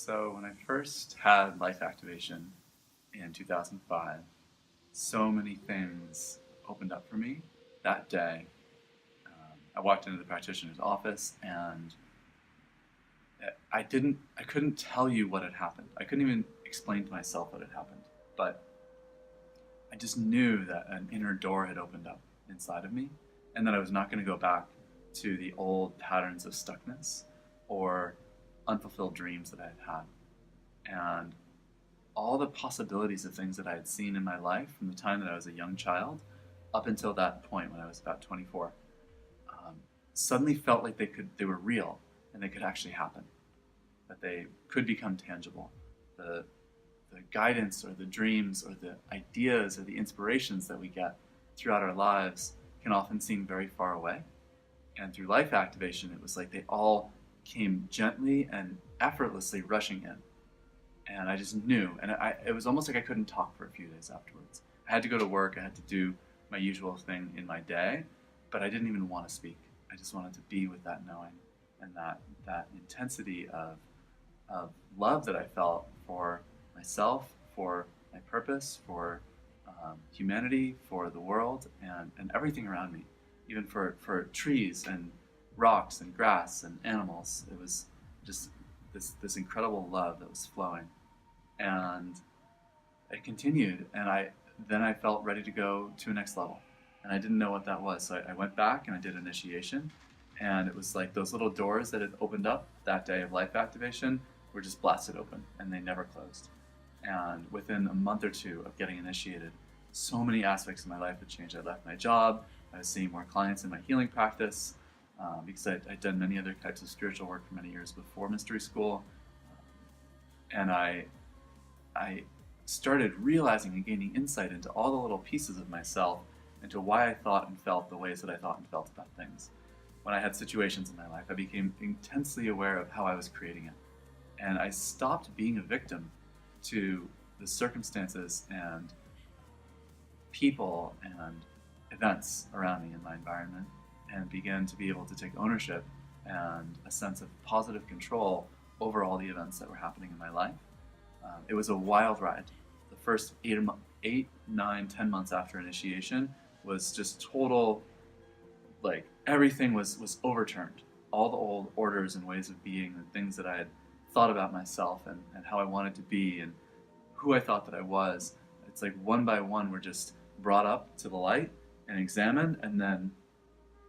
So when I first had life activation in 2005, so many things opened up for me that day. I walked into the practitioner's office and I couldn't tell you what had happened. I couldn't even explain to myself what had happened. But I just knew that an inner door had opened up inside of me and that I was not going to go back to the old patterns of stuckness or unfulfilled dreams that I had had. And all the possibilities of things that I had seen in my life from the time that I was a young child up until that point when I was about 24 um, suddenly felt like they were real and they could actually happen, that they could become tangible. The, the guidance or the dreams or the ideas or the inspirations that we get throughout our lives can often seem very far away. And through life activation, it was like they all came gently and effortlessly rushing in. And I just knew, and it was almost like I couldn't talk for a few days afterwards. I had to go to work, I had to do my usual thing in my day, but I didn't even want to speak. I just wanted to be with that knowing and that intensity of love that I felt for myself, for my purpose, for humanity, for the world, and everything around me, even for trees and rocks and grass and animals. It was just this incredible love that was flowing, and it continued. And I felt ready to go to a next level, and I didn't know what that was. So I went back and I did initiation, and it was like those little doors that had opened up that day of life activation were just blasted open, and they never closed. And within a month or two of getting initiated, so many aspects of my life had changed. I left my job. I was seeing more clients in my healing practice because I'd done many other types of spiritual work for many years before mystery school. And I started realizing and gaining insight into all the little pieces of myself, into why I thought and felt the ways that I thought and felt about things. When I had situations in my life, I became intensely aware of how I was creating it. And I stopped being a victim to the circumstances and people and events around me in my environment, and began to be able to take ownership and a sense of positive control over all the events that were happening in my life. It was a wild ride. The first 8, 9, 10 months after initiation was just total, like everything was overturned. All the old orders and ways of being and things that I had thought about myself and how I wanted to be and who I thought that I was. It's like one by one were just brought up to the light and examined, and then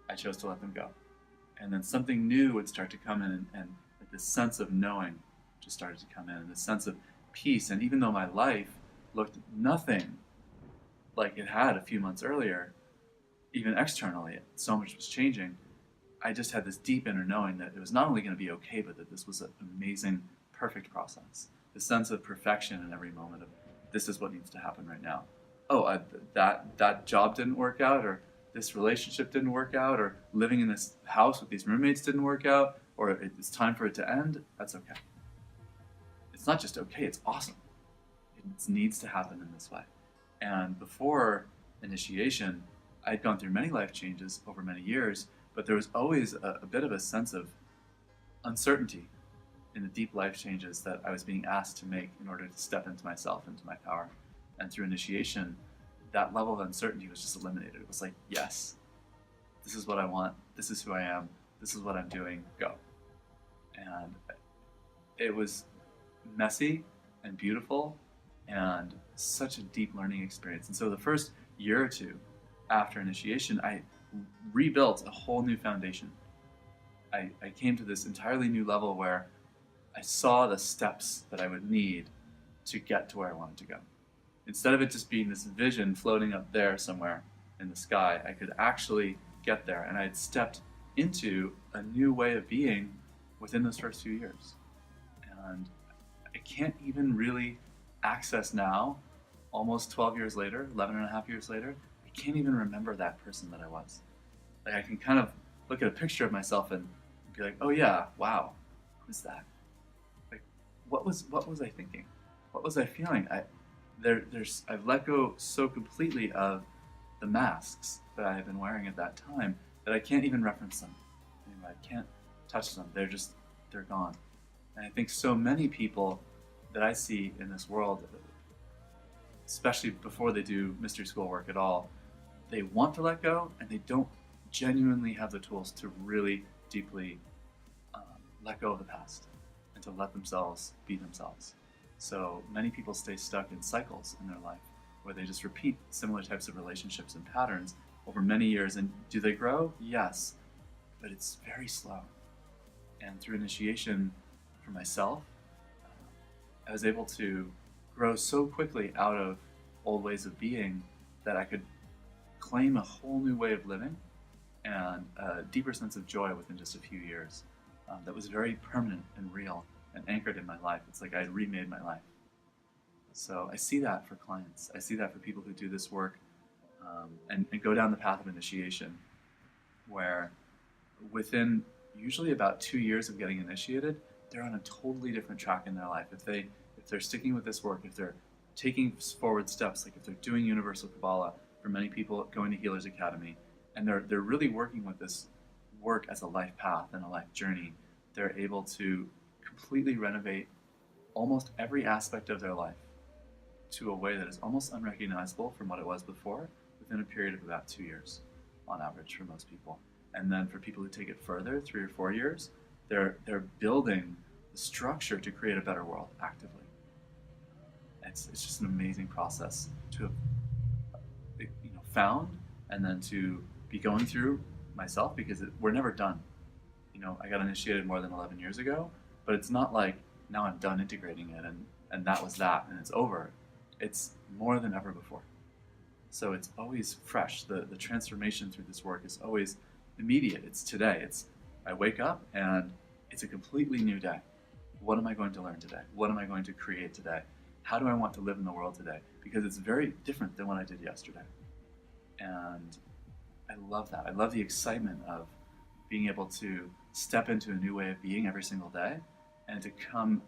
I chose to let them go. And then something new would start to come in, and this sense of knowing just started to come in, and this sense of peace. And even though my life looked nothing like it had a few months earlier, even externally, so much was changing, I just had this deep inner knowing that it was not only going to be okay, but that this was an amazing, perfect process. The sense of perfection in every moment of this is what needs to happen right now. Oh, that job didn't work out, or this relationship didn't work out, or living in this house with these roommates didn't work out, or it's time for it to end. That's okay. It's not just okay, it's awesome. It needs to happen in this way. And before initiation, I'd gone through many life changes over many years, but there was always a bit of a sense of uncertainty in the deep life changes that I was being asked to make in order to step into myself, into my power. And through initiation, that level of uncertainty was just eliminated. It was like, yes, this is what I want, this is who I am, this is what I'm doing, go. And it was messy and beautiful and such a deep learning experience. And so the first year or two after initiation, I rebuilt a whole new foundation. I came to this entirely new level where I saw the steps that I would need to get to where I wanted to go. Instead of it just being this vision floating up there somewhere in the sky, I could actually get there. And I had stepped into a new way of being within those first few years. And I can't even really access now, almost 12 years later, 11 and a half years later, I can't even remember that person that I was. Like I can kind of look at a picture of myself and be like, oh yeah, wow, who's that? Like, what was I thinking? What was I feeling? I've let go so completely of the masks that I had been wearing at that time that I can't even reference them anymore. I can't touch them. They're gone. And I think so many people that I see in this world, especially before they do mystery school work at all, they want to let go and they don't genuinely have the tools to really deeply let go of the past and to let themselves be themselves. So many people stay stuck in cycles in their life where they just repeat similar types of relationships and patterns over many years. And do they grow? Yes, but it's very slow. And through initiation for myself, I was able to grow so quickly out of old ways of being that I could claim a whole new way of living and a deeper sense of joy within just a few years that was very permanent and real and anchored in my life. It's like I had remade my life. So I see that for clients. I see that for people who do this work and go down the path of initiation, where within usually about 2 years of getting initiated, they're on a totally different track in their life. If they're sticking with this work, if they're taking forward steps, like if they're doing Universal Kabbalah, for many people going to Healers Academy, and they're really working with this work as a life path and a life journey, they're able to completely renovate almost every aspect of their life to a way that is almost unrecognizable from what it was before within a period of about 2 years on average for most people. And then for people who take it further, 3 or 4 years, they're building the structure to create a better world actively. It's just an amazing process to have found and then to be going through myself, because we're never done. I got initiated more than 11 years ago, but it's not like now I'm done integrating it and that was that and it's over. It's more than ever before. So it's always fresh. The transformation through this work is always immediate. It's today. I wake up and it's a completely new day. What am I going to learn today? What am I going to create today? How do I want to live in the world today? Because it's very different than what I did yesterday. And I love that. I love the excitement of being able to step into a new way of being every single day and to come,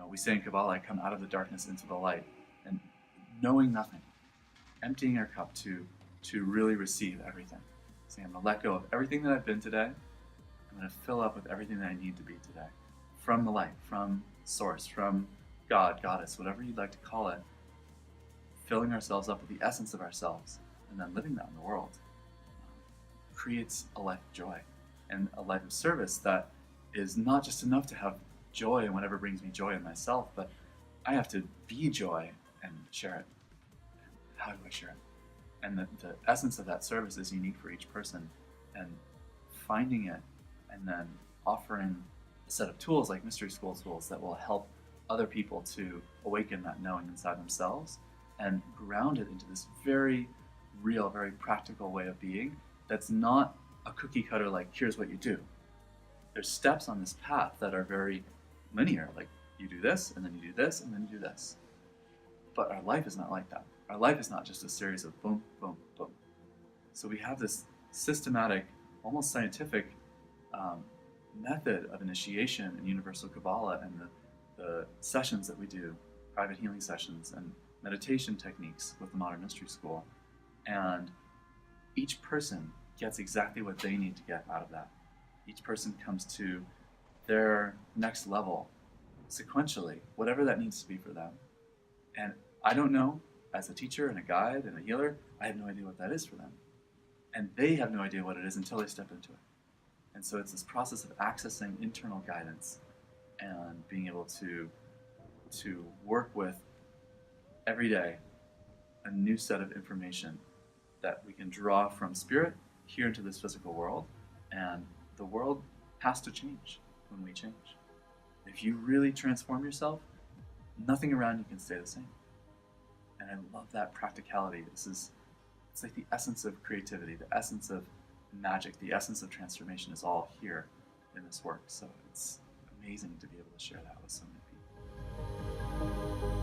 we say in Kabbalah, come out of the darkness into the light and knowing nothing, emptying our cup to really receive everything. Saying, I'm going to let go of everything that I've been today. I'm going to fill up with everything that I need to be today. From the light, from source, from God, goddess, whatever you'd like to call it, filling ourselves up with the essence of ourselves and then living that in the world creates a life of joy and a life of service that is not just enough to have joy and whatever brings me joy in myself, but I have to be joy and share it. How do I share it? And the essence of that service is unique for each person, and finding it and then offering a set of tools like mystery school tools that will help other people to awaken that knowing inside themselves and ground it into this very real, very practical way of being that's not a cookie cutter, like here's what you do. There's steps on this path that are very linear, like you do this and then you do this and then you do this. But our life is not like that. Our life is not just a series of boom, boom, boom. So we have this systematic, almost scientific method of initiation in Universal Kabbalah and the sessions that we do, private healing sessions and meditation techniques with the Modern Mystery School. And each person gets exactly what they need to get out of that. Each person comes to their next level sequentially, whatever that needs to be for them. And I don't know, as a teacher and a guide and a healer, I have no idea what that is for them. And they have no idea what it is until they step into it. And so it's this process of accessing internal guidance and being able to work with every day a new set of information that we can draw from spirit here into this physical world. And the world has to change when we change. If you really transform yourself, nothing around you can stay the same. And I love that practicality. It's like the essence of creativity, the essence of magic, the essence of transformation is all here in this work. So it's amazing to be able to share that with so many people.